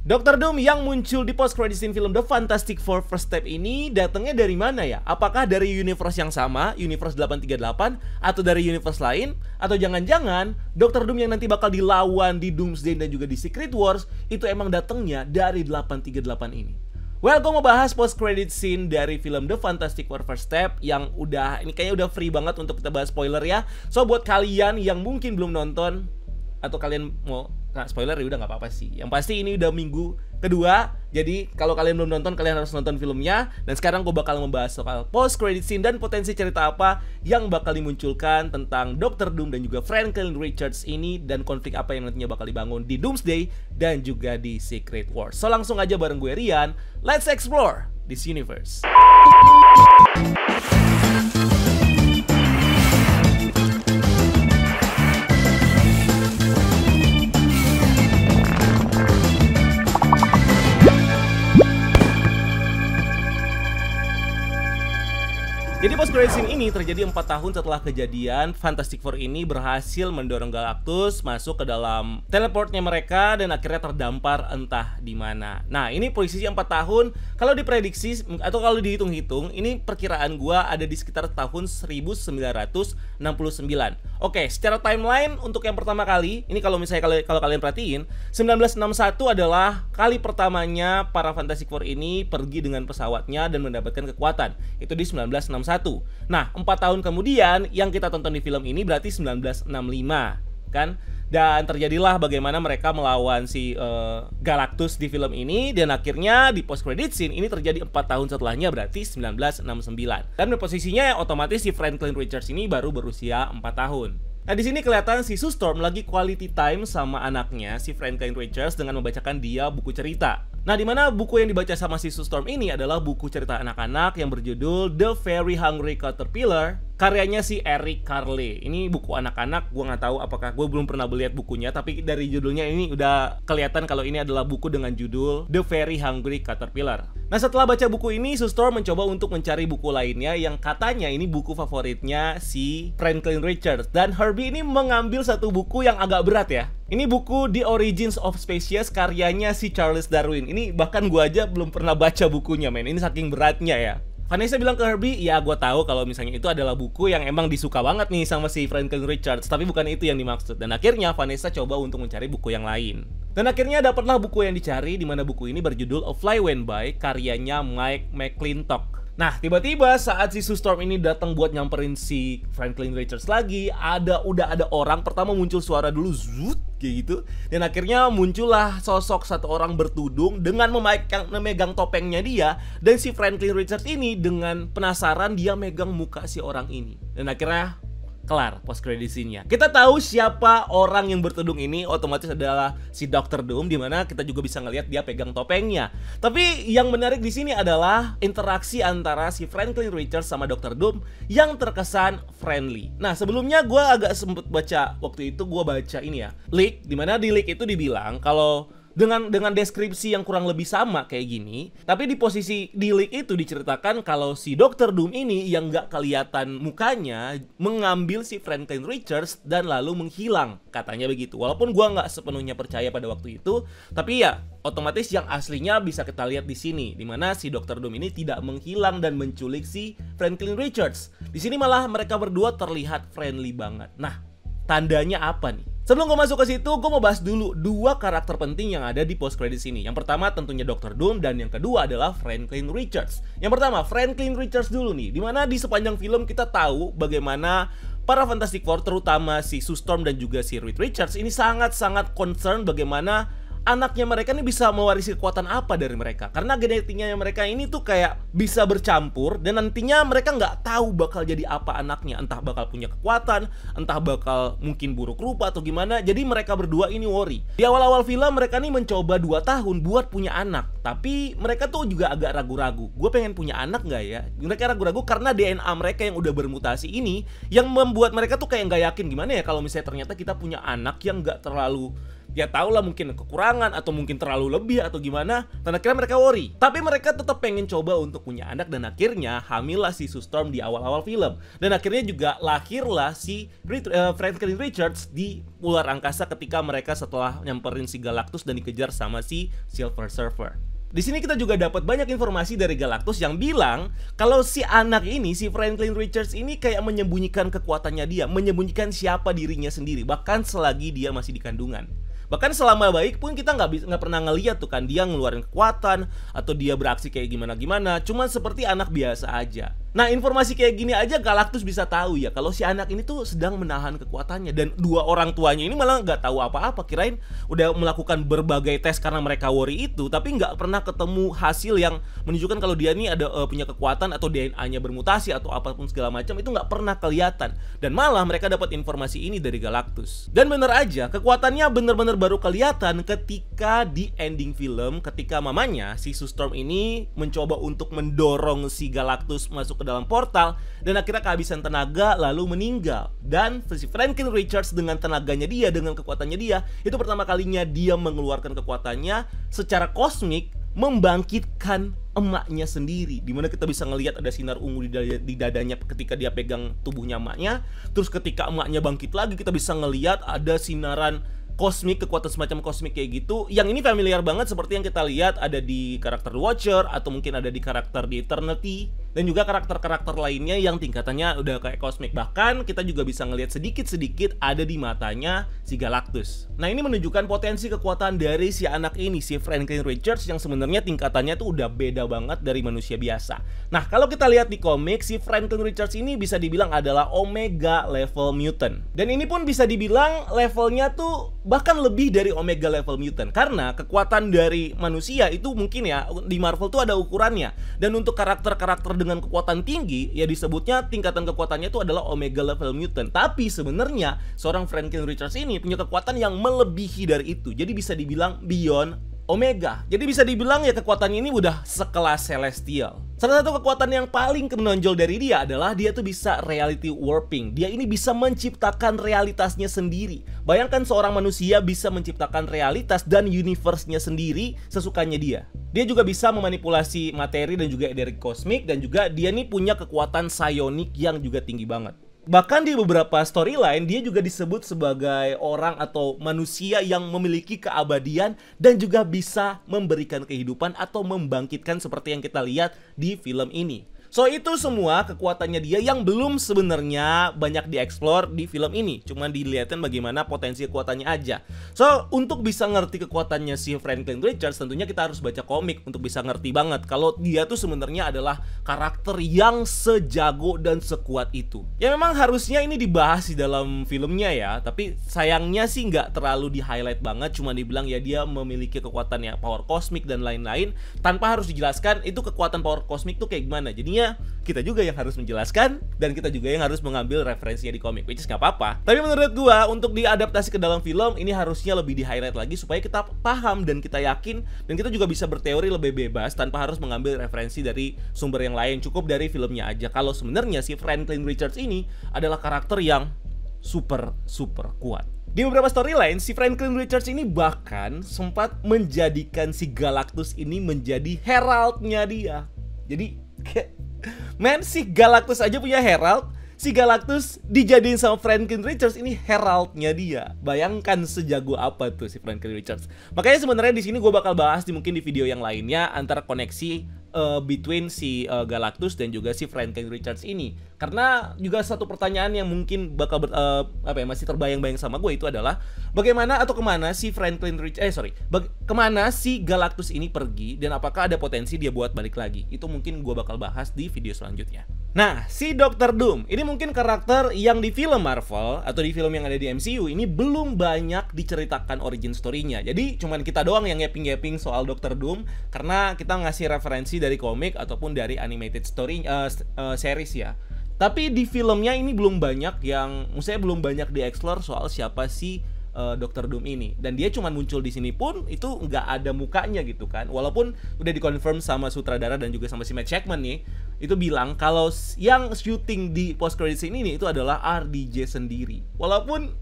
Dr. Doom yang muncul di post credit scene film The Fantastic Four First Step ini datangnya dari mana ya? Apakah dari universe yang sama, universe 838, atau dari universe lain? Atau jangan-jangan Dr. Doom yang nanti bakal dilawan di Doomsday dan juga di Secret Wars itu emang datangnya dari 838 ini? Well, gue mau bahas post credit scene dari film The Fantastic Four First Step yang ini kayaknya udah free banget untuk kita bahas spoiler ya. So buat kalian yang mungkin belum nonton atau kalian mau spoiler ya udah nggak apa-apa sih. Yang pasti ini udah minggu kedua, jadi kalau kalian belum nonton kalian harus nonton filmnya. Dan sekarang gue bakal membahas soal post credit scene dan potensi cerita apa yang bakal dimunculkan tentang Dr. Doom dan juga Franklin Richards ini, dan konflik apa yang nantinya bakal dibangun di Doomsday dan juga di Secret Wars. So langsung aja bareng gue Rian, let's explore this universe. Jadi post credit scene ini terjadi 4 tahun setelah kejadian Fantastic Four ini berhasil mendorong Galactus masuk ke dalam teleportnya mereka dan akhirnya terdampar entah di mana. Nah, ini posisinya 4 tahun. Kalau diprediksi atau kalau dihitung-hitung, ini perkiraan gua ada di sekitar tahun 1969. Oke, secara timeline untuk yang pertama kali, ini kalau misalnya kalau kalian perhatiin, 1961 adalah kali pertamanya para Fantastic Four ini pergi dengan pesawatnya dan mendapatkan kekuatan. Itu di 1961. Nah, 4 tahun kemudian yang kita tonton di film ini berarti 1965, kan? Dan terjadilah bagaimana mereka melawan si Galactus di film ini, dan akhirnya di post credit scene ini terjadi 4 tahun setelahnya, berarti 1969. Dan posisinya otomatis si Franklin Richards ini baru berusia 4 tahun. Nah, di sini kelihatan si Sue Storm lagi quality time sama anaknya si Franklin Richards dengan membacakan dia buku cerita. Nah, dimana buku yang dibaca sama si Sue Storm ini adalah buku cerita anak-anak yang berjudul The Very Hungry Caterpillar, karyanya si Eric Carle. Ini buku anak-anak, gue nggak tahu apakah, gue belum pernah lihat bukunya, tapi dari judulnya ini udah kelihatan kalau ini adalah buku dengan judul The Very Hungry Caterpillar. Nah, setelah baca buku ini, Sue Storm mencoba untuk mencari buku lainnya yang katanya ini buku favoritnya si Franklin Richards. Dan Herbie ini mengambil satu buku yang agak berat ya. Ini buku The Origins of Species karyanya si Charles Darwin. Ini bahkan gue aja belum pernah baca bukunya, men. Ini saking beratnya ya. Vanessa bilang ke Herbie, ya gue tahu kalau misalnya itu adalah buku yang emang disuka banget nih sama si Franklin Richards, tapi bukan itu yang dimaksud. Dan akhirnya Vanessa coba untuk mencari buku yang lain. Dan akhirnya dapatlah buku yang dicari, di mana buku ini berjudul A Fly Went By karyanya Mike McClintock. Nah, tiba-tiba saat si Sue Storm ini datang buat nyamperin si Franklin Richards lagi, udah ada orang, pertama muncul suara dulu, zut, kayak gitu. Dan akhirnya muncullah sosok satu orang bertudung dengan memegang topengnya dia. Dan si Franklin Richards ini dengan penasaran dia megang muka si orang ini. Dan akhirnya kelar post credit scene-nya. Kita tahu siapa orang yang bertudung ini, otomatis adalah si Dr. Doom, dimana kita juga bisa ngelihat dia pegang topengnya. Tapi yang menarik di sini adalah interaksi antara si Franklin Richards sama Dr. Doom yang terkesan friendly. Nah, sebelumnya gue agak sempet baca, waktu itu gue baca ini ya, leak, dimana di leak itu dibilang kalau dengan deskripsi yang kurang lebih sama kayak gini, tapi di posisi di leak itu diceritakan kalau si Dr. Doom ini yang nggak kelihatan mukanya mengambil si Franklin Richards dan lalu menghilang, katanya begitu. Walaupun gua nggak sepenuhnya percaya pada waktu itu, tapi ya otomatis yang aslinya bisa kita lihat di sini, dimana si Dr. Doom ini tidak menghilang dan menculik si Franklin Richards. Di sini malah mereka berdua terlihat friendly banget. Nah, tandanya apa nih? Sebelum gue masuk ke situ, gue mau bahas dulu dua karakter penting yang ada di post credit sini. Yang pertama tentunya Dr. Doom, dan yang kedua adalah Franklin Richards. Yang pertama, Franklin Richards dulu nih, dimana di sepanjang film kita tahu bagaimana para Fantastic Four, terutama si Sue Storm dan juga si Reed Richards ini sangat-sangat concern bagaimana anaknya mereka ini bisa mewarisi kekuatan apa dari mereka. Karena genetiknya mereka ini tuh kayak bisa bercampur, dan nantinya mereka nggak tahu bakal jadi apa anaknya. Entah bakal punya kekuatan, entah bakal mungkin buruk rupa atau gimana. Jadi mereka berdua ini worry. Di awal-awal film mereka nih mencoba 2 tahun buat punya anak, tapi mereka tuh juga agak ragu-ragu. Gue pengen punya anak nggak ya? Mereka ragu-ragu karena DNA mereka yang udah bermutasi ini yang membuat mereka tuh kayak nggak yakin gimana ya kalau misalnya ternyata kita punya anak yang nggak terlalu Ya tau lah, mungkin kekurangan atau mungkin terlalu lebih atau gimana, dan akhirnya mereka worry. Tapi mereka tetap pengen coba untuk punya anak, dan akhirnya hamillah si Sue Storm di awal-awal film. Dan akhirnya juga lahirlah si Franklin Richards di luar angkasa ketika mereka setelah nyamperin si Galactus dan dikejar sama si Silver Surfer. Di sini kita juga dapat banyak informasi dari Galactus yang bilang kalau si anak ini, si Franklin Richards ini kayak menyembunyikan kekuatannya dia, menyembunyikan siapa dirinya sendiri, bahkan selagi dia masih di kandungan. Bahkan selama baik pun kita nggak pernah ngeliat tuh kan dia ngeluarin kekuatan atau dia beraksi kayak gimana-gimana, cuman seperti anak biasa aja. Nah, informasi kayak gini aja Galactus bisa tahu ya kalau si anak ini tuh sedang menahan kekuatannya, dan dua orang tuanya ini malah nggak tahu apa-apa, kirain udah melakukan berbagai tes karena mereka worry itu, tapi nggak pernah ketemu hasil yang menunjukkan kalau dia ini ada punya kekuatan atau DNA-nya bermutasi atau apapun segala macam, itu nggak pernah kelihatan. Dan malah mereka dapat informasi ini dari Galactus. Dan bener aja, kekuatannya bener-bener baru kelihatan ketika di ending film, ketika mamanya si Sue Storm ini mencoba untuk mendorong si Galactus masuk ke dalam portal, dan akhirnya kehabisan tenaga lalu meninggal. Dan si Franklin Richards dengan tenaganya dia, dengan kekuatannya dia, itu pertama kalinya dia mengeluarkan kekuatannya secara kosmik, membangkitkan emaknya sendiri, dimana kita bisa ngelihat ada sinar ungu di dadanya ketika dia pegang tubuhnya emaknya. Terus ketika emaknya bangkit lagi, kita bisa ngelihat ada sinaran kosmik, kekuatan semacam kosmik kayak gitu. Yang ini familiar banget seperti yang kita lihat ada di karakter The Watcher, atau mungkin ada di karakter di Eternity, dan juga karakter-karakter lainnya yang tingkatannya udah kayak kosmik. Bahkan kita juga bisa ngelihat sedikit-sedikit ada di matanya si Galactus. Nah, ini menunjukkan potensi kekuatan dari si anak ini, si Franklin Richards, yang sebenarnya tingkatannya tuh udah beda banget dari manusia biasa. Nah, kalau kita lihat di komik, si Franklin Richards ini bisa dibilang adalah Omega level mutant. Dan ini pun bisa dibilang levelnya tuh bahkan lebih dari Omega level mutant, karena kekuatan dari manusia itu mungkin ya di Marvel tuh ada ukurannya. Dan untuk karakter-karakter dengan kekuatan tinggi ya disebutnya tingkatan kekuatannya itu adalah Omega level mutant. Tapi sebenarnya seorang Franklin Richards ini punya kekuatan yang melebihi dari itu. Jadi bisa dibilang beyond Omega. Jadi bisa dibilang ya kekuatannya ini udah sekelas Celestial. Salah satu kekuatan yang paling menonjol dari dia adalah dia tuh bisa reality warping. Dia ini bisa menciptakan realitasnya sendiri. Bayangkan seorang manusia bisa menciptakan realitas dan universe-nya sendiri sesukanya dia. Dia juga bisa memanipulasi materi dan juga energi kosmik, dan juga dia nih punya kekuatan psionik yang juga tinggi banget. Bahkan di beberapa storyline dia juga disebut sebagai orang atau manusia yang memiliki keabadian dan juga bisa memberikan kehidupan atau membangkitkan seperti yang kita lihat di film ini. So itu semua kekuatannya dia yang belum sebenarnya banyak dieksplor di film ini. Cuman dilihatin bagaimana potensi kekuatannya aja. So untuk bisa ngerti kekuatannya si Franklin Richards, tentunya kita harus baca komik untuk bisa ngerti banget kalau dia tuh sebenarnya adalah karakter yang sejago dan sekuat itu. Ya memang harusnya ini dibahas di dalam filmnya ya, tapi sayangnya sih nggak terlalu di highlight banget. Cuma dibilang ya dia memiliki kekuatan yang power kosmik dan lain-lain, tanpa harus dijelaskan itu kekuatan power kosmik tuh kayak gimana. Jadinya kita juga yang harus menjelaskan, dan kita juga yang harus mengambil referensinya di komik, which is gak apa-apa. Tapi menurut gua untuk diadaptasi ke dalam film ini harusnya lebih di highlight lagi supaya kita paham dan kita yakin, dan kita juga bisa berteori lebih bebas tanpa harus mengambil referensi dari sumber yang lain. Cukup dari filmnya aja kalau sebenarnya si Franklin Richards ini adalah karakter yang super kuat. Di beberapa storyline, si Franklin Richards ini bahkan sempat menjadikan si Galactus ini menjadi heraldnya dia. Jadi men, si Galactus aja punya herald, si Galactus dijadiin sama Franklin Richards ini heraldnya dia. Bayangkan sejago apa tuh si Franklin Richards. Makanya sebenarnya di sini gue bakal bahas mungkin di video yang lainnya antara koneksi between si Galactus dan juga si Franklin Richards ini. Karena juga satu pertanyaan yang mungkin bakal masih terbayang-bayang sama gue itu adalah bagaimana atau kemana si kemana si Galactus ini pergi, dan apakah ada potensi dia buat balik lagi. Itu mungkin gue bakal bahas di video selanjutnya. Nah, si Dr. Doom ini mungkin karakter yang di film Marvel atau di film yang ada di MCU ini belum banyak diceritakan origin story-nya. Jadi cuman kita doang yang ngeping-ngeping soal Dr. Doom karena kita ngasih referensi dari komik ataupun dari animated story series ya. Tapi di filmnya ini belum banyak dieksplor soal siapa sih Dr. Doom ini, dan dia cuma muncul di sini pun itu nggak ada mukanya gitu kan. Walaupun udah dikonfirm sama sutradara dan juga sama si Matt Shakman nih, itu bilang kalau yang syuting di post credit scene ini itu adalah RDJ sendiri. Walaupun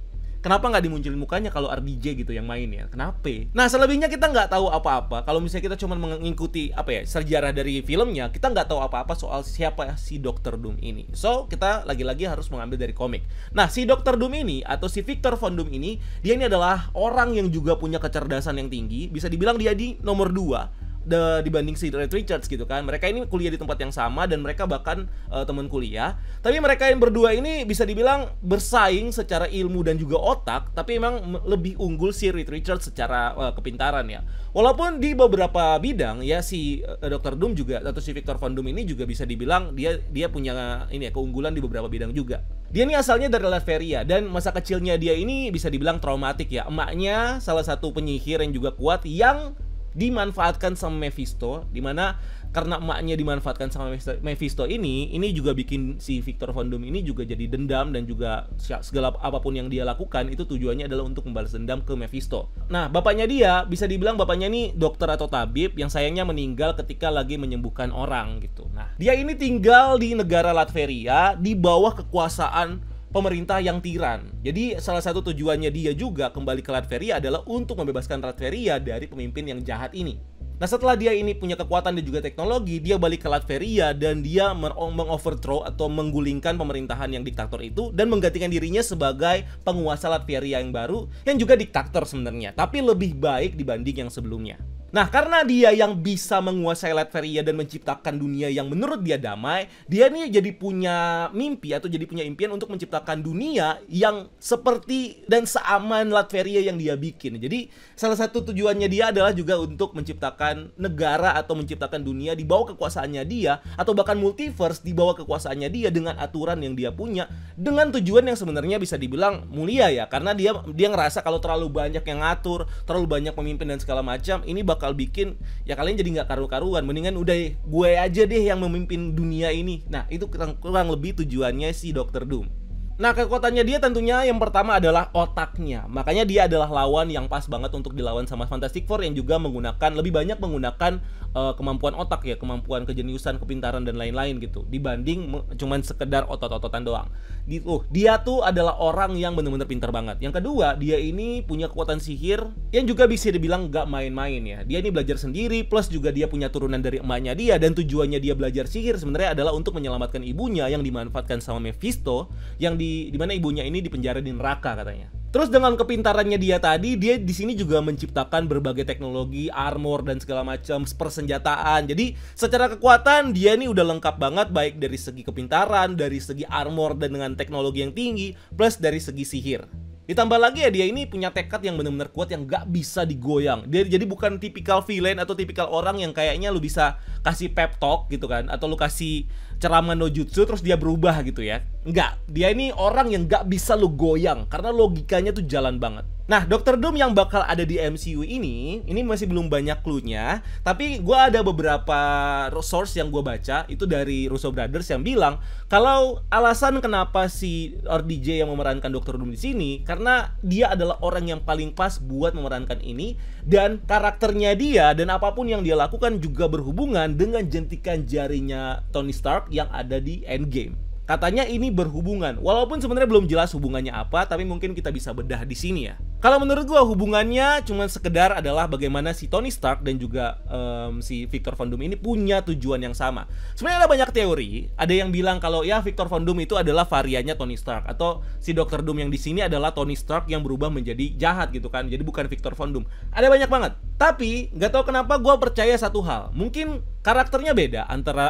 Kenapa nggak dimunculin mukanya kalau RDJ gitu yang main ya? Kenapa? Nah, selebihnya kita nggak tahu apa-apa. Kalau misalnya kita cuma mengikuti apa ya, sejarah dari filmnya, kita nggak tahu apa-apa soal siapa si Dr. Doom ini. So, kita lagi-lagi harus mengambil dari komik. Nah, si Dr. Doom ini atau si Victor Von Doom ini, dia ini adalah orang yang juga punya kecerdasan yang tinggi. Bisa dibilang dia di nomor 2 dibanding si Reed Richards gitu kan. Mereka ini kuliah di tempat yang sama dan mereka bahkan teman kuliah. Tapi mereka yang berdua ini bisa dibilang bersaing secara ilmu dan juga otak, tapi memang lebih unggul si Reed Richards secara kepintaran ya. Walaupun di beberapa bidang ya si Dr. Doom juga atau si Victor Von Doom ini juga bisa dibilang dia punya ini ya, keunggulan di beberapa bidang juga. Dia ini asalnya dari Latveria dan masa kecilnya dia ini bisa dibilang traumatik ya. Emaknya salah satu penyihir yang juga kuat yang dimanfaatkan sama Mephisto, dimana karena emaknya dimanfaatkan sama Mephisto ini juga bikin si Victor Von Doom ini juga jadi dendam dan juga segala apapun yang dia lakukan itu tujuannya adalah untuk membalas dendam ke Mephisto. Nah, bapaknya dia bisa dibilang bapaknya ini dokter atau tabib yang sayangnya meninggal ketika lagi menyembuhkan orang gitu. Nah, dia ini tinggal di negara Latveria di bawah kekuasaan pemerintah yang tiran. Jadi salah satu tujuannya dia juga kembali ke Latveria adalah untuk membebaskan Latveria dari pemimpin yang jahat ini. Nah, setelah dia ini punya kekuatan dan juga teknologi, dia balik ke Latveria dan dia mengoverthrow atau menggulingkan pemerintahan yang diktator itu dan menggantikan dirinya sebagai penguasa Latveria yang baru yang juga diktator sebenarnya, tapi lebih baik dibanding yang sebelumnya. Nah, karena dia yang bisa menguasai Latveria dan menciptakan dunia yang menurut dia damai, dia nih jadi punya mimpi atau jadi punya impian untuk menciptakan dunia yang seperti dan seaman Latveria yang dia bikin. Jadi, salah satu tujuannya dia adalah juga untuk menciptakan negara atau menciptakan dunia di bawah kekuasaannya dia, atau bahkan multiverse di bawah kekuasaannya dia dengan aturan yang dia punya, dengan tujuan yang sebenarnya bisa dibilang mulia ya, karena dia ngerasa kalau terlalu banyak yang ngatur, terlalu banyak pemimpin dan segala macam, ini bakal bikin ya kalian jadi nggak karu-karuan. Mendingan udah gue aja deh yang memimpin dunia ini. Nah, itu kurang lebih tujuannya si Dr. Doom. Nah, kekuatannya dia tentunya yang pertama adalah otaknya. Makanya dia adalah lawan yang pas banget untuk dilawan sama Fantastic Four yang juga lebih banyak menggunakan kemampuan otak ya, kemampuan kejeniusan, kepintaran dan lain-lain gitu, dibanding cuman sekedar otot-ototan doang. Dia tuh adalah orang yang benar-benar pintar banget. Yang kedua, dia ini punya kekuatan sihir yang juga bisa dibilang gak main-main ya. Dia ini belajar sendiri, plus juga dia punya turunan dari emaknya dia, dan tujuannya dia belajar sihir sebenarnya adalah untuk menyelamatkan ibunya yang dimanfaatkan sama Mephisto, yang di mana ibunya ini dipenjara di neraka katanya. Terus dengan kepintarannya dia tadi, dia di sini juga menciptakan berbagai teknologi, armor dan segala macam, persenjataan. Jadi secara kekuatan dia ini udah lengkap banget, baik dari segi kepintaran, dari segi armor dan dengan teknologi yang tinggi, plus dari segi sihir. Ditambah lagi ya, dia ini punya tekad yang benar-benar kuat yang gak bisa digoyang. Dia jadi bukan tipikal villain atau tipikal orang yang kayaknya lu bisa kasih pep talk gitu kan, atau lu kasih ceramah no jutsu terus dia berubah gitu ya. Enggak, dia ini orang yang gak bisa lu goyang karena logikanya tuh jalan banget. Nah, Dr. Doom yang bakal ada di MCU ini masih belum banyak clue-nya, tapi gue ada beberapa source yang gue baca itu dari Russo Brothers yang bilang kalau alasan kenapa si RDJ yang memerankan Dr. Doom di sini karena dia adalah orang yang paling pas buat memerankan ini, dan karakternya dia dan apapun yang dia lakukan juga berhubungan dengan jentikan jarinya Tony Stark yang ada di Endgame. Katanya ini berhubungan, walaupun sebenarnya belum jelas hubungannya apa, tapi mungkin kita bisa bedah di sini ya. Kalau menurut gua hubungannya cuma sekedar adalah bagaimana si Tony Stark dan juga si Victor Von Doom ini punya tujuan yang sama. Sebenarnya ada banyak teori, ada yang bilang kalau ya Victor Von Doom itu adalah variannya Tony Stark, atau si Dr. Doom yang di sini adalah Tony Stark yang berubah menjadi jahat gitu kan. Jadi bukan Victor Von Doom. Ada banyak banget. Tapi nggak tahu kenapa gua percaya satu hal. Mungkin karakternya beda antara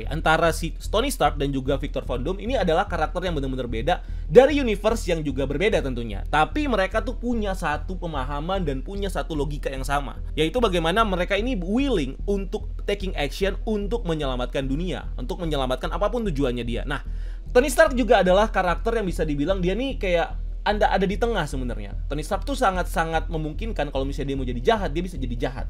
antara si Tony Stark dan juga Victor Von Doom. Ini adalah karakter yang benar-benar beda dari universe yang juga berbeda tentunya. Tapi mereka tuh punya satu pemahaman dan punya satu logika yang sama, yaitu bagaimana mereka ini willing untuk taking action untuk menyelamatkan dunia, untuk menyelamatkan apapun tujuannya dia. Nah, Tony Stark juga adalah karakter yang bisa dibilang dia nih kayak ada di tengah sebenarnya. Tony Stark tuh sangat-sangat memungkinkan kalau misalnya dia mau jadi jahat, dia bisa jadi jahat.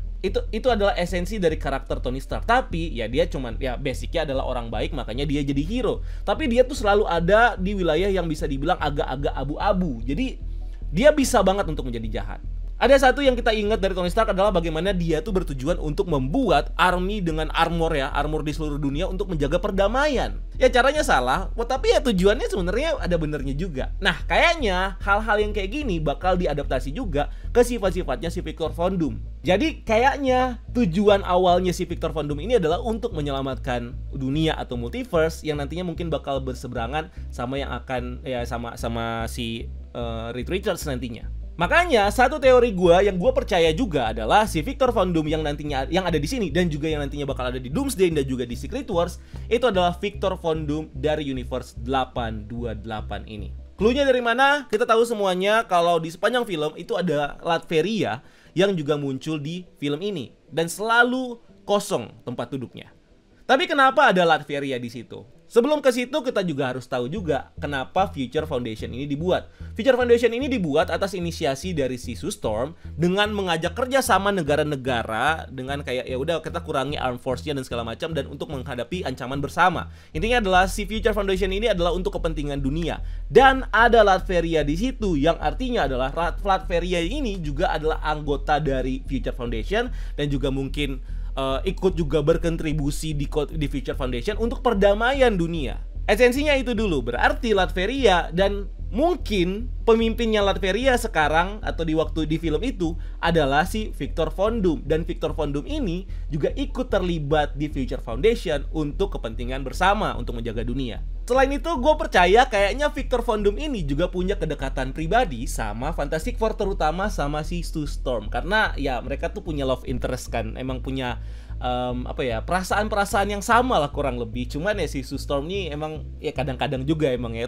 Itu adalah esensi dari karakter Tony Stark. Tapi ya dia cuman ya basicnya adalah orang baik, makanya dia jadi hero. Tapi dia tuh selalu ada di wilayah yang bisa dibilang agak-agak abu-abu. Jadi dia bisa banget untuk menjadi jahat. Ada satu yang kita ingat dari Tony Stark adalah bagaimana dia tuh bertujuan untuk membuat army dengan armor di seluruh dunia untuk menjaga perdamaian. Ya caranya salah, tapi ya tujuannya sebenarnya ada benernya juga. Nah, kayaknya hal-hal yang kayak gini bakal diadaptasi juga ke sifat-sifatnya si Victor Von Doom. Jadi kayaknya tujuan awalnya si Victor Von Doom ini adalah untuk menyelamatkan dunia atau multiverse yang nantinya mungkin bakal berseberangan sama yang akan ya sama si Reed Richards nantinya. Makanya satu teori yang gue percaya juga adalah si Victor Von Doom yang nantinya yang ada di sini dan juga yang nantinya bakal ada di Doomsday dan juga di Secret Wars itu adalah Victor Von Doom dari Universe 828 ini. Cluenya dari mana? Kita tahu semuanya kalau di sepanjang film itu ada Latveria yang juga muncul di film ini dan selalu kosong tempat duduknya. Tapi kenapa ada Latveria di situ? Sebelum ke situ kita juga harus tahu juga kenapa Future Foundation ini dibuat. Future Foundation ini dibuat atas inisiasi dari si Sue Storm dengan mengajak kerjasama negara-negara dengan kayak ya udah kita kurangi armed force-nya dan segala macam dan untuk menghadapi ancaman bersama. Intinya adalah si Future Foundation ini adalah untuk kepentingan dunia dan ada Latveria di situ yang artinya adalah Latveria ini juga adalah anggota dari Future Foundation dan juga mungkin ikut juga berkontribusi di Future Foundation untuk perdamaian dunia. Esensinya itu dulu, berarti Latveria dan mungkin pemimpinnya Latveria sekarang atau di film itu adalah si Victor Von Doom. Dan Victor Von Doom ini juga ikut terlibat di Future Foundation untuk kepentingan bersama untuk menjaga dunia. Selain itu, gue percaya kayaknya Victor Von Doom ini juga punya kedekatan pribadi sama Fantastic Four, terutama sama si Sue Storm. Karena ya mereka tuh punya love interest kan, emang punya perasaan-perasaan yang sama lah kurang lebih. Cuman ya si Sue Storm ini emang ya kadang-kadang juga emang ya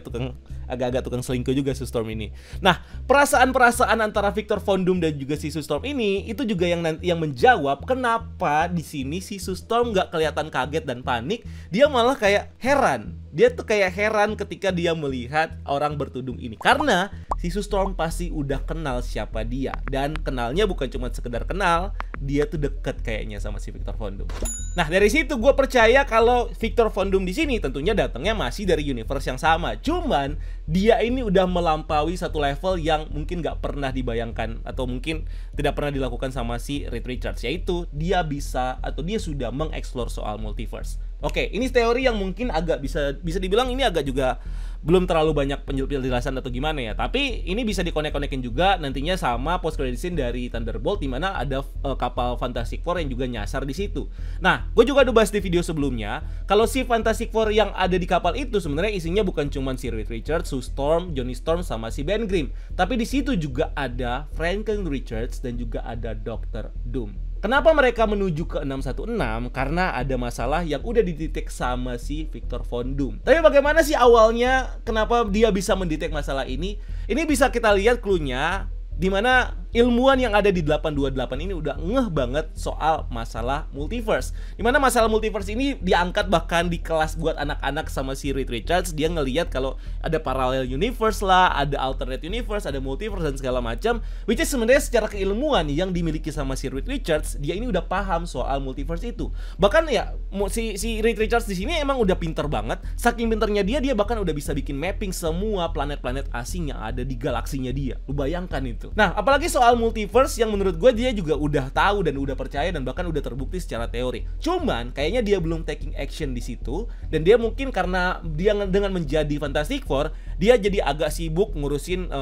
agak-agak tukang selingkuh juga Sue Storm ini. Nah, perasaan-perasaan antara Victor Von Doom dan juga si Sue Storm ini itu juga yang menjawab kenapa di sini si Sue Storm nggak kelihatan kaget dan panik, dia malah kayak heran. Dia tuh kayak heran ketika dia melihat orang bertudung ini. Karena si Sue Storm pasti udah kenal siapa dia. Dan kenalnya bukan cuma sekedar kenal, dia tuh deket kayaknya sama si Victor Von Doom. Nah, dari situ gue percaya kalau Victor Von Doom di sini tentunya datangnya masih dari universe yang sama. Cuman dia ini udah melampaui satu level yang mungkin gak pernah dibayangkan atau mungkin tidak pernah dilakukan sama si Reed Richards, yaitu dia bisa atau dia sudah mengeksplor soal multiverse. Oke, ini teori yang mungkin agak bisa dibilang ini agak juga belum terlalu banyak penjelasan atau gimana ya. Tapi ini bisa dikonek-konekin juga nantinya sama post credit scene dari Thunderbolt di mana ada kapal Fantastic Four yang juga nyasar di situ. Nah, gue juga udah bahas di video sebelumnya kalau si Fantastic Four yang ada di kapal itu sebenarnya isinya bukan cuma si Reed Richards, Sue Storm, Johnny Storm sama si Ben Grimm. Tapi di situ juga ada Franklin Richards dan juga ada Dr. Doom. Kenapa mereka menuju ke 616? Karena ada masalah yang udah didetek sama si Victor Von Doom. Tapi bagaimana sih awalnya kenapa dia bisa mendetek masalah ini? Ini bisa kita lihat cluenya di mana ilmuwan yang ada di 828 ini udah ngeh banget soal masalah multiverse. Dimana masalah multiverse ini diangkat bahkan di kelas buat anak-anak sama si Reed Richards. Dia ngelihat kalau ada parallel universe lah, ada alternate universe, ada multiverse dan segala macam. Which is sebenarnya secara keilmuan yang dimiliki sama si Reed Richards, dia ini udah paham soal multiverse itu. Bahkan ya si Reed Richards di sini emang udah pinter banget. Saking pinternya dia bahkan udah bisa bikin mapping semua planet-planet asing yang ada di galaksinya dia. Lu bayangkan itu. Nah, apalagi soal multiverse yang menurut gue dia juga udah tahu dan udah percaya dan bahkan udah terbukti secara teori. Cuman kayaknya dia belum taking action di situ dan dia mungkin karena dia dengan menjadi Fantastic Four, dia jadi agak sibuk ngurusin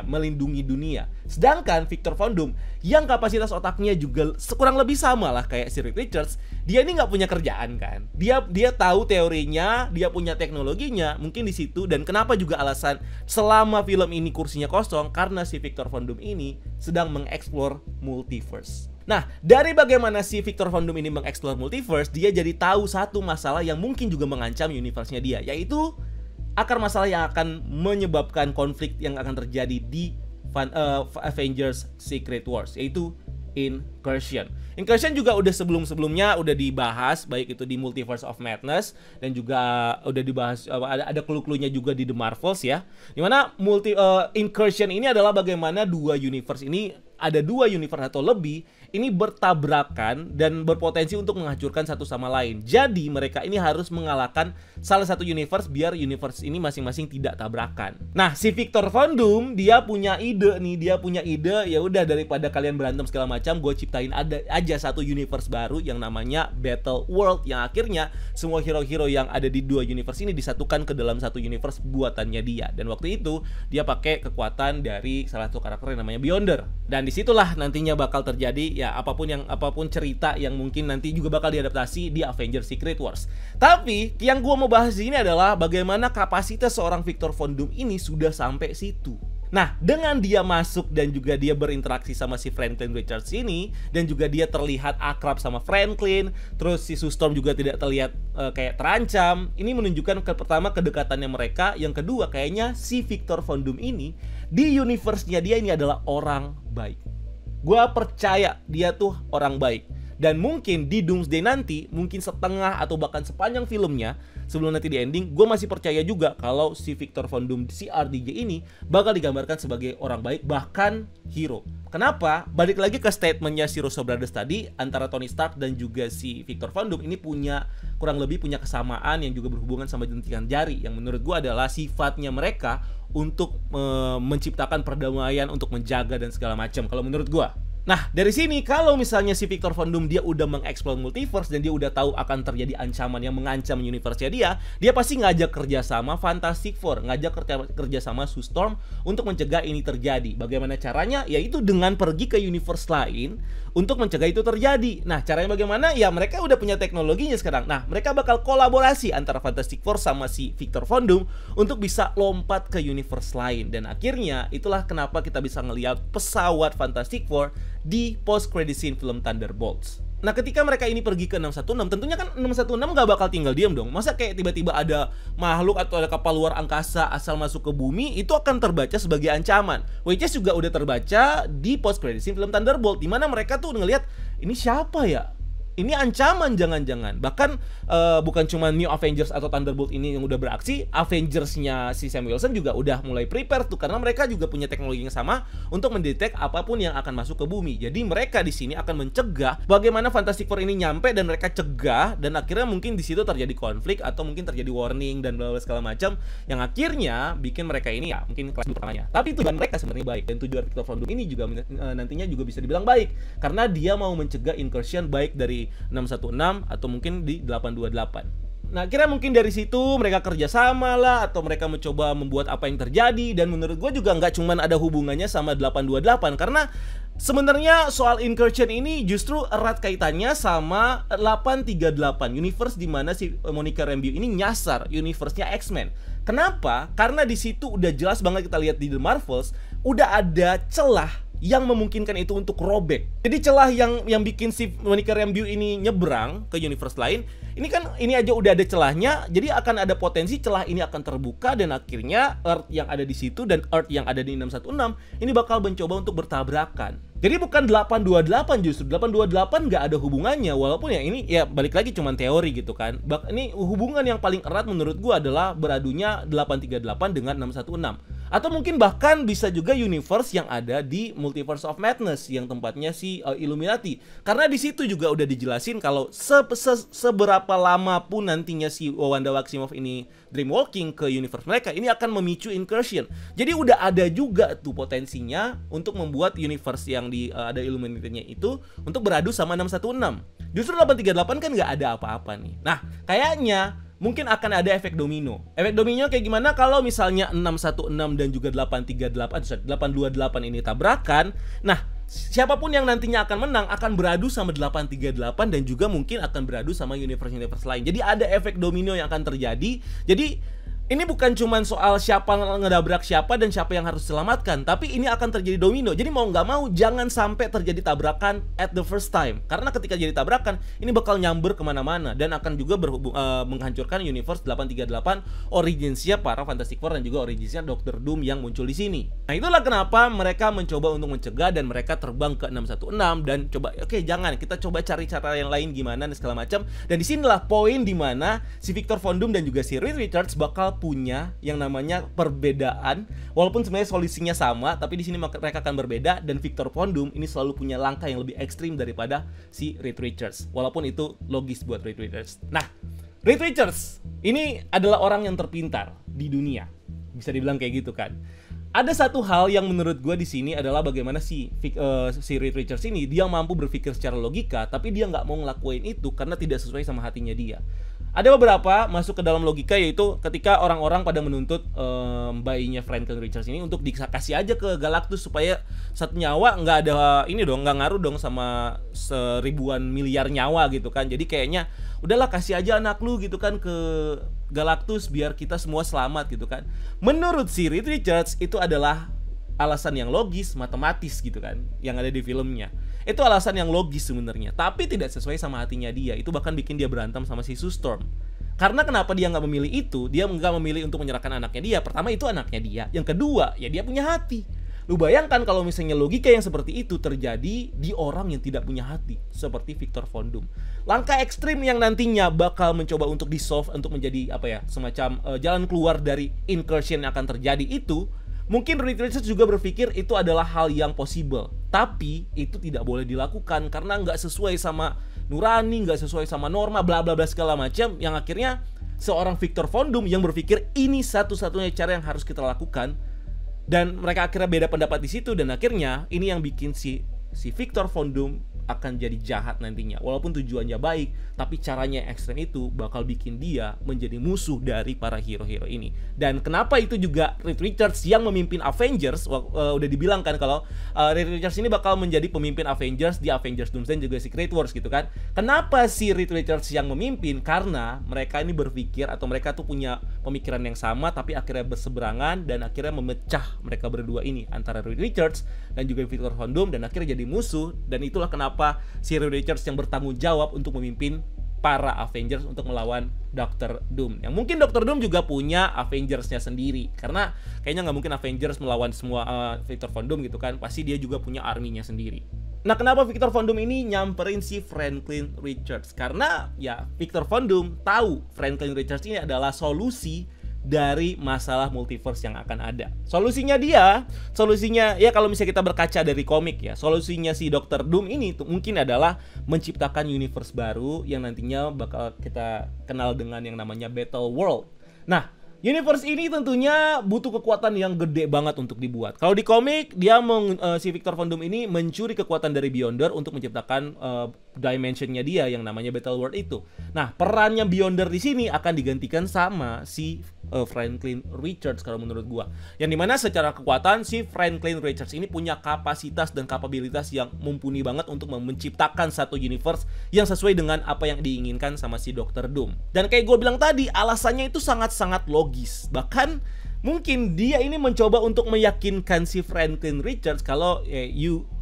melindungi dunia. Sedangkan Victor Von Doom yang kapasitas otaknya juga kurang lebih sama lah kayak si Reed Richards, dia ini nggak punya kerjaan kan. Dia tahu teorinya, dia punya teknologinya, mungkin di situ. Dan kenapa juga alasan selama film ini kursinya kosong karena si Victor Von Doom ini sedang mengeksplor multiverse. Nah, dari bagaimana si Victor Von Doom ini mengeksplor multiverse, dia jadi tahu satu masalah yang mungkin juga mengancam universe-nya dia, yaitu akar masalah yang akan menyebabkan konflik yang akan terjadi di Avengers Secret Wars, yaitu Incursion. Incursion juga udah sebelumnya udah dibahas, baik itu di Multiverse of Madness dan juga udah dibahas ada clue-cluenya juga di The Marvels ya. Dimana Incursion ini adalah bagaimana dua universe ini ada 2 universe atau lebih, ini bertabrakan dan berpotensi untuk menghancurkan satu sama lain. Jadi mereka ini harus mengalahkan salah satu universe biar universe ini masing-masing tidak tabrakan. Nah, si Victor Von Doom dia punya ide nih, ya udah daripada kalian berantem segala macam, gue ciptain ada aja satu universe baru yang namanya Battle World, yang akhirnya semua hero-hero yang ada di 2 universe ini disatukan ke dalam satu universe buatannya dia. Dan waktu itu dia pakai kekuatan dari salah satu karakter yang namanya Beyonder. Dan disitulah nantinya bakal terjadi ya apapun cerita yang mungkin nanti juga bakal diadaptasi di Avengers Secret Wars. Tapi yang gua mau bahas di sini adalah bagaimana kapasitas seorang Victor Von Doom ini sudah sampai situ. Nah, dengan dia masuk dan juga dia berinteraksi sama si Franklin Richards ini, dan juga dia terlihat akrab sama Franklin, terus si Sue Storm juga tidak terlihat kayak terancam. Ini menunjukkan pertama kedekatannya mereka, yang kedua kayaknya si Victor Von Doom ini di universe-nya dia ini adalah orang baik. Gua percaya dia tuh orang baik. Dan mungkin di Doomsday nanti, mungkin setengah atau bahkan sepanjang filmnya, sebelum nanti di ending, gue masih percaya juga kalau si Victor Von Doom, si RDJ ini bakal digambarkan sebagai orang baik, bahkan hero. Kenapa? Balik lagi ke statementnya si Russo Brothers tadi, antara Tony Stark dan juga si Victor Von Doom ini kurang lebih punya kesamaan yang juga berhubungan sama jentikan jari, yang menurut gue adalah sifatnya mereka untuk menciptakan perdamaian, untuk menjaga dan segala macam kalau menurut gue. Nah, dari sini kalau misalnya si Victor Von Doom dia udah mengeksplor multiverse dan dia udah tahu akan terjadi ancaman yang mengancam universe-nya dia pasti ngajak kerjasama Fantastic Four, ngajak kerjasama Sue Storm untuk mencegah ini terjadi. Bagaimana caranya? Yaitu dengan pergi ke universe lain untuk mencegah itu terjadi. Nah, caranya bagaimana? Ya mereka udah punya teknologinya sekarang. Nah, mereka bakal kolaborasi antara Fantastic Four sama si Victor Von Doom untuk bisa lompat ke universe lain. Dan akhirnya itulah kenapa kita bisa ngelihat pesawat Fantastic Four di post-credit scene film Thunderbolts. Nah, ketika mereka ini pergi ke 616, tentunya kan 616 nggak bakal tinggal diam dong. Masa kayak tiba-tiba ada makhluk atau ada kapal luar angkasa asal masuk ke bumi, itu akan terbaca sebagai ancaman. Which is juga udah terbaca di post-credit scene film Thunderbolt, dimana mereka tuh ngelihat, ini siapa ya? Ini ancaman jangan-jangan. Bahkan bukan cuma New Avengers atau Thunderbolt ini yang udah beraksi, Avengers-nya si Sam Wilson juga udah mulai prepare tuh, karena mereka juga punya teknologi yang sama untuk mendetek apapun yang akan masuk ke bumi. Jadi mereka di sini akan mencegah bagaimana Fantastic Four ini nyampe, dan mereka cegah, dan akhirnya mungkin di situ terjadi konflik atau mungkin terjadi warning dan bla bla segala macam yang akhirnya bikin mereka ini ya mungkin kelas pertamanya. Tapi tujuan mereka sebenarnya baik, dan tujuan Victor Von Doom ini juga nantinya juga bisa dibilang baik, karena dia mau mencegah incursion baik dari 616 atau mungkin di 828. Nah, kira mungkin dari situ mereka kerjasama lah, atau mereka mencoba membuat apa yang terjadi. Dan menurut gue juga nggak cuman ada hubungannya sama 828, karena sebenarnya soal incursion ini justru erat kaitannya sama 838, universe di mana si Monica Rambeau ini nyasar universe-nya X-Men. Kenapa? Karena di situ udah jelas banget kita lihat di The Marvels, udah ada celah yang memungkinkan itu untuk robek. Jadi celah yang bikin si Monica Rambeau ini nyebrang ke universe lain, ini aja udah ada celahnya. Jadi akan ada potensi celah ini akan terbuka, dan akhirnya Earth yang ada di situ dan Earth yang ada di 616 ini bakal mencoba untuk bertabrakan. Jadi bukan 828, justru 828 nggak ada hubungannya, walaupun ya ini ya balik lagi cuman teori gitu kan. Ini hubungan yang paling erat menurut gua adalah beradunya 838 dengan 616. Atau mungkin bahkan bisa juga universe yang ada di Multiverse of Madness, yang tempatnya si Illuminati. Karena di situ juga udah dijelasin kalau seberapa lama pun nantinya si Wanda Maximoff ini dreamwalking ke universe mereka, ini akan memicu incursion. Jadi udah ada juga tuh potensinya untuk membuat universe yang ada Illuminati-nya itu untuk beradu sama 616. Justru 838 kan nggak ada apa-apa nih. Nah, kayaknya mungkin akan ada efek domino. Efek domino kayak gimana kalau misalnya 616 dan juga 828 ini tabrakan. Nah, siapapun yang nantinya akan menang akan beradu sama 838 dan juga mungkin akan beradu sama universe lain. Jadi ada efek domino yang akan terjadi. Jadi ini bukan cuma soal siapa ngedabrak siapa dan siapa yang harus diselamatkan, tapi ini akan terjadi domino. Jadi mau nggak mau jangan sampai terjadi tabrakan at the first time, karena ketika jadi tabrakan ini bakal nyamber kemana-mana dan akan juga menghancurkan universe 838 originsnya para Fantastic Four dan juga originsnya Dr. Doom yang muncul di sini. Nah, itulah kenapa mereka mencoba untuk mencegah dan mereka terbang ke 616 dan coba oke, jangan, kita coba cari cara yang lain gimana dan segala macam. Dan disinilah poin dimana si Victor Von Doom dan juga si Reed Richards bakal punya yang namanya perbedaan. Walaupun sebenarnya solusinya sama, tapi di sini mereka akan berbeda, dan Victor Von Doom ini selalu punya langkah yang lebih ekstrim daripada si Reed Richards. Walaupun itu logis buat Reed Richards. Nah, Reed Richards ini adalah orang yang terpintar di dunia. Bisa dibilang kayak gitu kan. Ada satu hal yang menurut gue di sini adalah bagaimana si Reed Richards ini dia mampu berpikir secara logika, tapi dia nggak mau ngelakuin itu karena tidak sesuai sama hatinya dia. Ada beberapa masuk ke dalam logika, yaitu ketika orang-orang pada menuntut bayinya Franklin Richards ini untuk dikasih aja ke Galactus supaya satu nyawa nggak ada ini dong, nggak ngaruh dong sama seribuan miliar nyawa gitu kan. Jadi kayaknya udahlah kasih aja anak lu gitu kan ke Galactus biar kita semua selamat gitu kan. Menurut si Reed Richards itu adalah alasan yang logis, matematis gitu kan, yang ada di filmnya. Itu alasan yang logis sebenarnya, tapi tidak sesuai sama hatinya dia. Itu bahkan bikin dia berantem sama si Sue Storm. Karena kenapa dia nggak memilih itu? Dia nggak memilih untuk menyerahkan anaknya dia. Pertama, itu anaknya dia. Yang kedua, ya dia punya hati. Lu bayangkan kalau misalnya logika yang seperti itu terjadi di orang yang tidak punya hati, seperti Victor Von Doom. Langkah ekstrim yang nantinya bakal mencoba untuk di-solve untuk menjadi semacam jalan keluar dari incursion yang akan terjadi itu, mungkin Reed Richards juga berpikir itu adalah hal yang possible. Tapi itu tidak boleh dilakukan karena nggak sesuai sama nurani, nggak sesuai sama norma, bla bla bla segala macam, yang akhirnya seorang Victor Von Doom yang berpikir ini satu-satunya cara yang harus kita lakukan. Dan mereka akhirnya beda pendapat di situ, dan akhirnya ini yang bikin si Victor Von Doom akan jadi jahat nantinya. Walaupun tujuannya baik, tapi caranya yang ekstrem itu bakal bikin dia menjadi musuh dari para hero-hero ini. Dan kenapa itu juga Reed Richards yang memimpin Avengers, udah dibilang kan kalau Reed Richards ini bakal menjadi pemimpin Avengers di Avengers Doomsday dan juga Secret Wars gitu kan. Kenapa si Reed Richards yang memimpin? Karena mereka ini berpikir, atau mereka tuh punya pemikiran yang sama tapi akhirnya berseberangan, dan akhirnya memecah mereka berdua ini antara Reed Richards dan juga Victor Von Doom, dan akhirnya jadi musuh. Dan itulah kenapa si Reed Richards yang bertanggung jawab untuk memimpin para Avengers untuk melawan Dr. Doom. Yang mungkin Dr. Doom juga punya Avengers-nya sendiri, karena kayaknya nggak mungkin Avengers melawan semua Victor Von Doom gitu kan. Pasti dia juga punya army-nya sendiri. Nah, kenapa Victor Von Doom ini nyamperin si Franklin Richards? Karena ya Victor Von Doom tahu Franklin Richards ini adalah solusi dari masalah multiverse yang akan ada. Solusinya ya kalau misalnya kita berkaca dari komik ya, solusinya si Dr. Doom ini tuh mungkin adalah menciptakan universe baru yang nantinya bakal kita kenal dengan yang namanya Battle World. Nah, universe ini tentunya butuh kekuatan yang gede banget untuk dibuat. Kalau di komik, dia si Victor Von Doom ini mencuri kekuatan dari Beyonder untuk menciptakan dimensionnya dia yang namanya Battle World itu. Nah, perannya Beyonder di sini akan digantikan sama si Franklin Richards kalau menurut gua. Yang dimana secara kekuatan si Franklin Richards ini punya kapasitas dan kapabilitas yang mumpuni banget untuk menciptakan satu universe yang sesuai dengan apa yang diinginkan sama si Dr. Doom. Dan kayak gua bilang tadi, alasannya itu sangat-sangat logis. Bahkan mungkin dia ini mencoba untuk meyakinkan si Franklin Richards kalau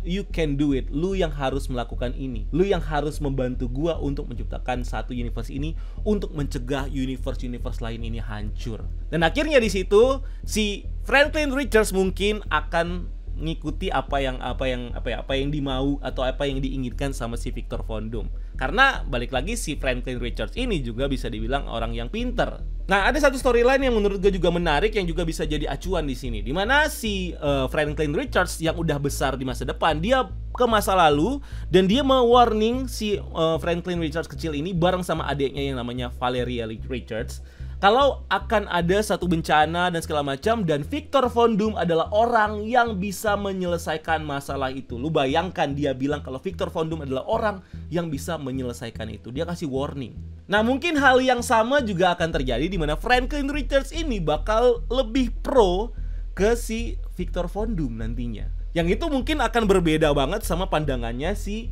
you can do it, lu yang harus melakukan ini, lu yang harus membantu gua untuk menciptakan satu universe ini untuk mencegah universe lain ini hancur. Dan akhirnya di situ si Franklin Richards mungkin akan ngikuti apa yang dimau atau apa yang diinginkan sama si Victor Von Doom. Karena balik lagi si Franklin Richards ini juga bisa dibilang orang yang pinter. Nah, ada satu storyline yang menurut gue juga menarik yang juga bisa jadi acuan di sini. Dimana si Franklin Richards yang udah besar di masa depan, dia ke masa lalu dan dia mewarning si Franklin Richards kecil ini bareng sama adiknya yang namanya Valeria Richards kalau akan ada satu bencana dan segala macam, dan Victor Von Doom adalah orang yang bisa menyelesaikan masalah itu. Lu bayangkan dia bilang kalau Victor Von Doom adalah orang yang bisa menyelesaikan itu. Dia kasih warning. Nah, mungkin hal yang sama juga akan terjadi di mana Franklin Richards ini bakal lebih pro ke si Victor Von Doom nantinya. Yang itu mungkin akan berbeda banget sama pandangannya si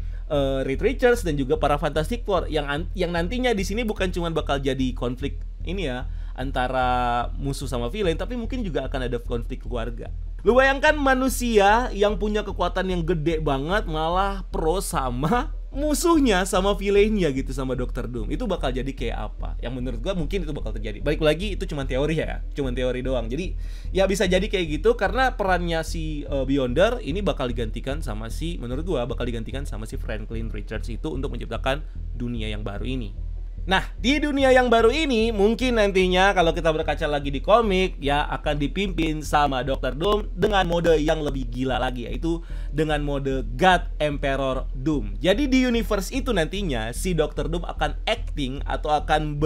Reed Richards dan juga para Fantastic Four yang nantinya di sini bukan cuma bakal jadi konflik ini ya antara musuh sama villain, tapi mungkin juga akan ada konflik keluarga. Lu bayangkan manusia yang punya kekuatan yang gede banget malah pro sama musuhnya, sama villainnya gitu, sama Dr. Doom. Itu bakal jadi kayak apa? Yang menurut gua mungkin itu bakal terjadi. Balik lagi itu cuma teori ya, cuma teori doang. Jadi ya bisa jadi kayak gitu karena perannya si Beyonder ini bakal digantikan sama menurut gua bakal digantikan sama si Franklin Richards itu untuk menciptakan dunia yang baru ini. Nah, di dunia yang baru ini mungkin nantinya kalau kita berkaca lagi di komik ya akan dipimpin sama Dr. Doom dengan mode yang lebih gila lagi, yaitu dengan mode God Emperor Doom. Jadi di universe itu nantinya si Dr. Doom akan acting atau akan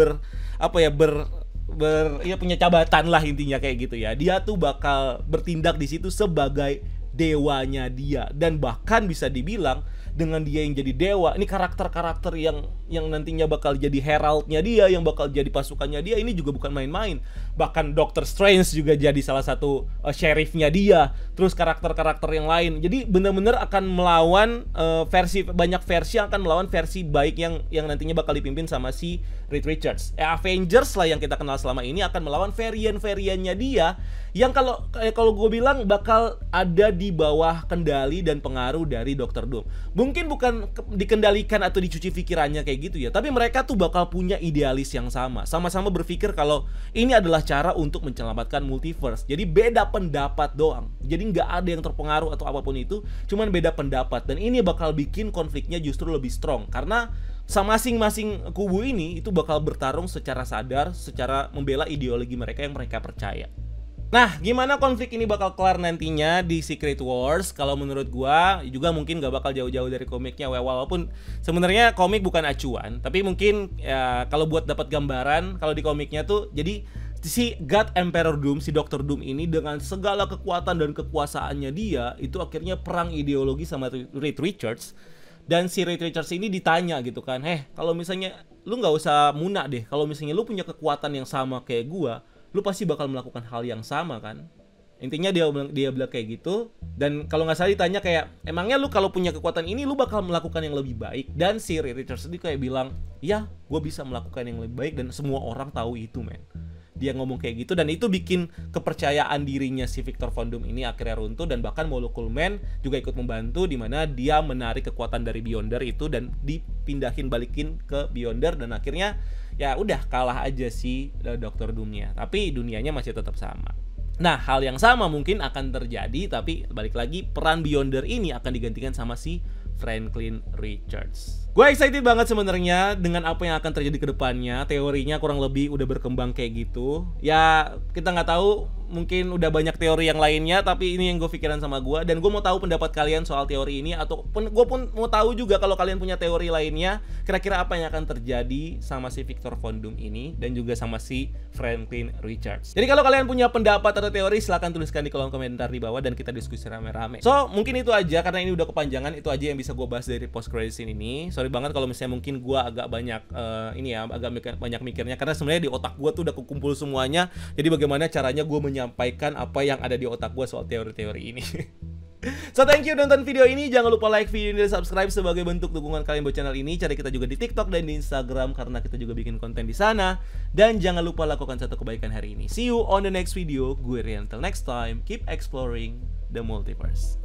punya jabatan lah intinya kayak gitu ya. Dia tuh bakal bertindak di situ sebagai dewanya dia, dan bahkan bisa dibilang dengan dia yang jadi dewa, ini karakter-karakter yang nantinya bakal jadi heraldnya dia, yang bakal jadi pasukannya dia, ini juga bukan main-main. Bahkan Doctor Strange juga jadi salah satu sheriffnya dia. Terus karakter-karakter yang lain. Jadi benar-benar akan melawan banyak versi yang akan melawan versi baik yang nantinya bakal dipimpin sama si Reed Richards. Avengers lah yang kita kenal selama ini akan melawan varian-variannya dia yang kalau gue bilang bakal ada di bawah kendali dan pengaruh dari Dr. Doom. Mungkin bukan dikendalikan atau dicuci pikirannya kayak gitu ya, tapi mereka tuh bakal punya idealis yang sama-sama berpikir kalau ini adalah cara untuk menyelamatkan multiverse. Jadi beda pendapat doang. Jadi nggak ada yang terpengaruh atau apapun itu, cuman beda pendapat. Dan ini bakal bikin konfliknya justru lebih strong karena masing-masing kubu ini itu bakal bertarung secara sadar, secara membela ideologi mereka yang mereka percaya. Nah, gimana konflik ini bakal kelar nantinya di Secret Wars? Kalau menurut gua juga mungkin gak bakal jauh-jauh dari komiknya, walaupun sebenarnya komik bukan acuan, tapi mungkin ya kalau buat dapat gambaran, kalau di komiknya tuh jadi si God Emperor Doom, si Dr. Doom ini dengan segala kekuatan dan kekuasaannya dia itu akhirnya perang ideologi sama Reed Richards. Dan si Reed Richards ini ditanya gitu kan, kalau misalnya lu nggak usah munak deh, kalau misalnya lu punya kekuatan yang sama kayak gua, lu pasti bakal melakukan hal yang sama kan. Intinya dia bilang kayak gitu. Dan kalau nggak salah ditanya kayak, emangnya lu kalau punya kekuatan ini lu bakal melakukan yang lebih baik? Dan si Reed Richards ini kayak bilang, ya gue bisa melakukan yang lebih baik dan semua orang tahu itu men. Dia ngomong kayak gitu, dan itu bikin kepercayaan dirinya si Victor Von Doom ini akhirnya runtuh. Dan bahkan Molecule Man juga ikut membantu, dimana dia menarik kekuatan dari Beyonder itu dan balikin ke Beyonder. Dan akhirnya ya udah kalah aja si Dr. Doom-nya, tapi dunianya masih tetap sama. Nah, hal yang sama mungkin akan terjadi, tapi balik lagi peran Beyonder ini akan digantikan sama si Franklin Richards. Gue excited banget sebenarnya dengan apa yang akan terjadi ke depannya. Teorinya kurang lebih udah berkembang kayak gitu. Ya, kita nggak tahu, mungkin udah banyak teori yang lainnya, tapi ini yang gue pikiran sama gue. Dan gue mau tahu pendapat kalian soal teori ini, atau gue pun mau tahu juga kalau kalian punya teori lainnya, kira-kira apa yang akan terjadi sama si Victor Von Doom ini dan juga sama si Franklin Richards. Jadi kalau kalian punya pendapat atau teori, silahkan tuliskan di kolom komentar di bawah dan kita diskusi rame-rame. So, mungkin itu aja, karena ini udah kepanjangan. Itu aja yang bisa gue bahas dari post credit scene ini. Sorry banget kalau misalnya mungkin gue agak banyak banyak mikirnya, karena sebenarnya di otak gue tuh udah kekumpul semuanya. Jadi bagaimana caranya gue menyampaikan apa yang ada di otak gue soal teori-teori ini. So thank you udah nonton video ini. Jangan lupa like video ini dan subscribe sebagai bentuk dukungan kalian buat channel ini. Cari kita juga di TikTok dan di Instagram karena kita juga bikin konten di sana. Dan jangan lupa lakukan satu kebaikan hari ini. See you on the next video. Gue Rian. Until next time, keep exploring the multiverse.